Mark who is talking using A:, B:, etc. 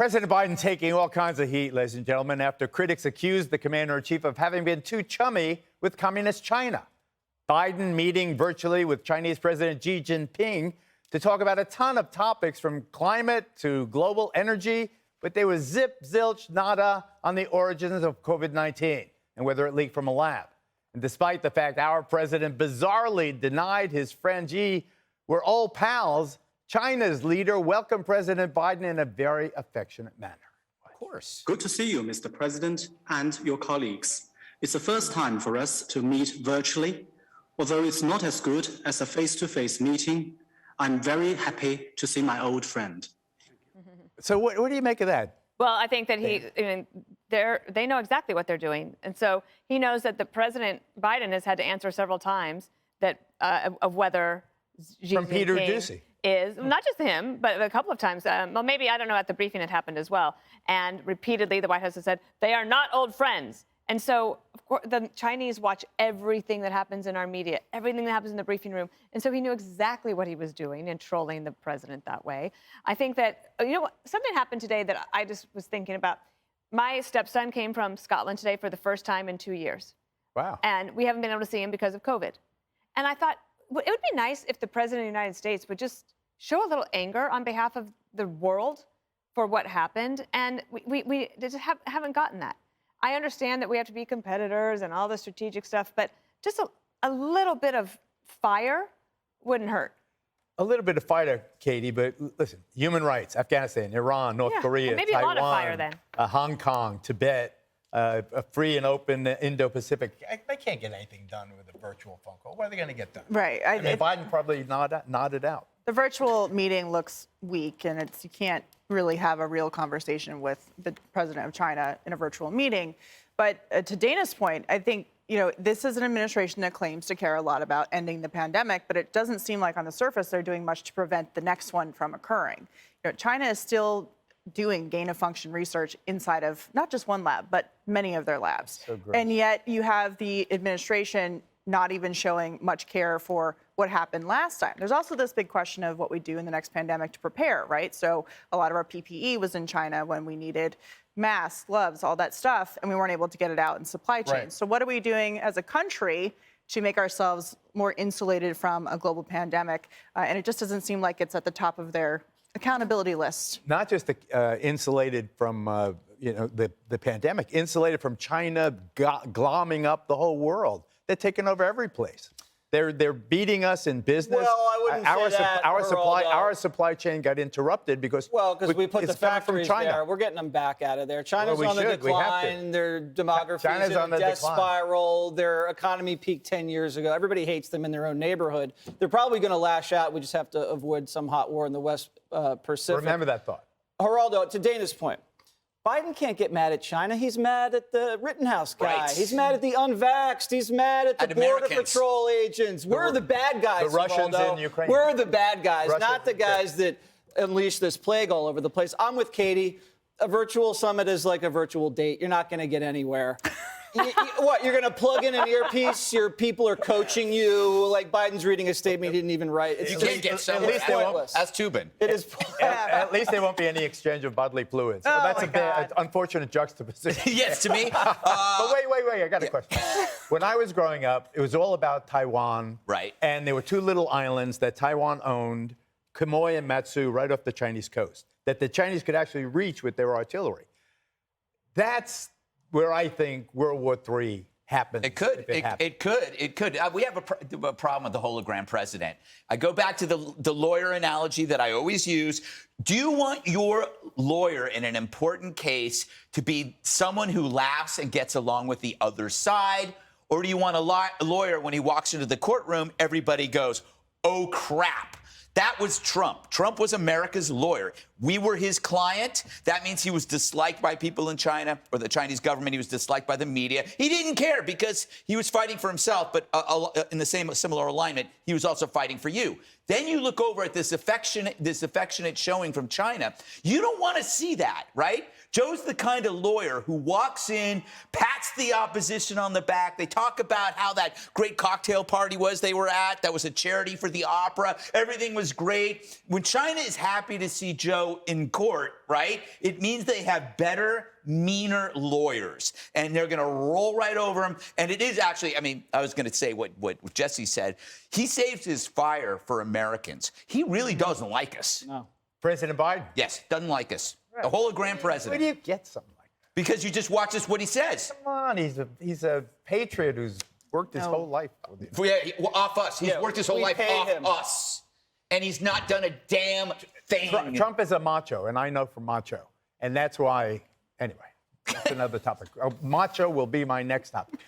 A: President Biden taking all kinds of heat, ladies and gentlemen, after critics accused the commander-in-chief of having been too chummy with communist China. Biden meeting virtually with Chinese President Xi Jinping to talk about a ton of topics from climate to global energy, but there was zip, zilch, nada on the origins of COVID-19 and whether it leaked from a lab. And despite the fact our president bizarrely denied his friend Xi were old pals, China's leader welcomed President Biden in a very affectionate manner.
B: Of course.
C: Good to see you, Mr. President, and your colleagues. It's the first time for us to meet virtually. Although it's not as good as a face-to-face meeting, I'm very happy to see my old friend.
A: So what do you make of that?
D: Well, I think that they know exactly what they're doing. And so he knows that the President Biden has had to answer several times that of whether Xi
A: From Peter
D: Jinping
A: Doocy.
D: is, not just him, but a couple of times. Well, maybe, I don't know, at the briefing it happened as well. And repeatedly, the White House has said, they are not old friends. And so, of course, the Chinese watch everything that happens in our media, everything that happens in the briefing room. And so he knew exactly what he was doing in trolling the president that way. I think that, you know what, something happened today that I just was thinking about. My stepson came from Scotland today for the first time in 2 years.
A: Wow.
D: And we haven't been able to see him because of COVID. And I thought, it would be nice if the president of the United States would just show a little anger on behalf of the world for what happened. And we just haven't gotten that. I understand that we have to be competitors and all the strategic stuff, but just a little bit of fire wouldn't hurt.
A: A little bit of fire, Katie, but listen, human rights, Afghanistan, Iran, North Korea,
D: maybe
A: Taiwan,
D: a lot of fire then.
A: Hong Kong, Tibet, a free and open Indo-Pacific. They can't get anything done with a virtual phone call. What are they going to get done?
E: Right.
A: I mean, Biden probably nodded out.
E: The virtual meeting looks weak, and you can't really have a real conversation with the president of China in a virtual meeting. But to Dana's point, I think, this is an administration that claims to care a lot about ending the pandemic, but it doesn't seem like on the surface they're doing much to prevent the next one from occurring. China is still doing gain-of-function research inside of not just one lab, but many of their labs.
A: So great.
E: And yet you have the administration not even showing much care for what happened last time. There's also this big question of what we do in the next pandemic to prepare, right? So a lot of our PPE was in China when we needed masks, gloves, all that stuff, and we weren't able to get it out in supply chains.
A: Right.
E: So what are we doing as a country to make ourselves more insulated from a global pandemic? And it just doesn't seem like it's at the top of their accountability list.
A: Not just insulated from the pandemic, insulated from China glomming up the whole world. They're taking over every place. They're beating us in business.
B: Well, I wouldn't say that,
A: our supply chain got interrupted because
B: we put the factories there. We're getting them back out of there. China's on the decline. Their demography is in a death spiral. Their economy peaked 10 years ago. Everybody hates them in their own neighborhood. They're probably going to lash out. We just have to avoid some hot war in the West Pacific.
A: Remember that thought.
B: Geraldo, to Dana's point, Biden can't get mad at China. He's mad at the Rittenhouse guy.
F: Right.
B: He's mad at the unvaxxed. He's mad at the Border Patrol agents. We're the bad guys,
A: The Russians
B: Geraldo.
A: in Ukraine.
B: We're the bad guys,
A: Russia,
B: not the guys that unleash this plague all over the place. I'm with Katie. A virtual summit is like a virtual date. You're not going to get anywhere. What, you're going to plug in an earpiece? Your people are coaching you. Like Biden's reading a statement he didn't even write.
F: You can't get somewhere. That's Tubin.
B: It is.
A: At least there won't be any exchange of bodily fluids.
E: Oh,
A: That's
E: my God.
A: unfortunate juxtaposition.
F: Yes, to me.
A: But wait, I got a question. When I was growing up, it was all about Taiwan.
F: Right.
A: And there were two little islands that Taiwan owned, Quemoy and Matsu, right off the Chinese coast, that the Chinese could actually reach with their artillery. That's where I think World War III happens.
F: It could. It could. We have a problem with the hologram president. I go back to the lawyer analogy that I always use. Do you want your lawyer in an important case to be someone who laughs and gets along with the other side? Or do you want a lawyer, when he walks into the courtroom, everybody goes, oh, crap? That was Trump. Trump was America's lawyer. We were his client. That means he was disliked by people in China or the Chinese government. He was disliked by the media. He didn't care because he was fighting for himself, but in the similar alignment, he was also fighting for you. Then you look over at this affectionate showing from China. You don't want to see that, right? Joe's the kind of lawyer who walks in, pats the opposition on the back. They talk about how that great cocktail party they were at. That was a charity for the opera. Everything was great. When China is happy to see Joe go in court, right? It means they have better, meaner lawyers, and they're going to roll right over them. And it is actually, I mean, I was going to say what Jesse said. He saves his fire for Americans. He really doesn't like us.
B: No.
A: President Biden?
F: Yes, doesn't like us. The hologram president.
A: Where do you get something like that?
F: Because you just watch what he says.
A: Come on, he's a patriot who's worked his whole life.
F: Off us. He's worked his whole life off us. And he's not done a damn thing.
A: Trump is a macho, and I know from macho. And that's why, anyway, that's another topic. Macho will be my next topic.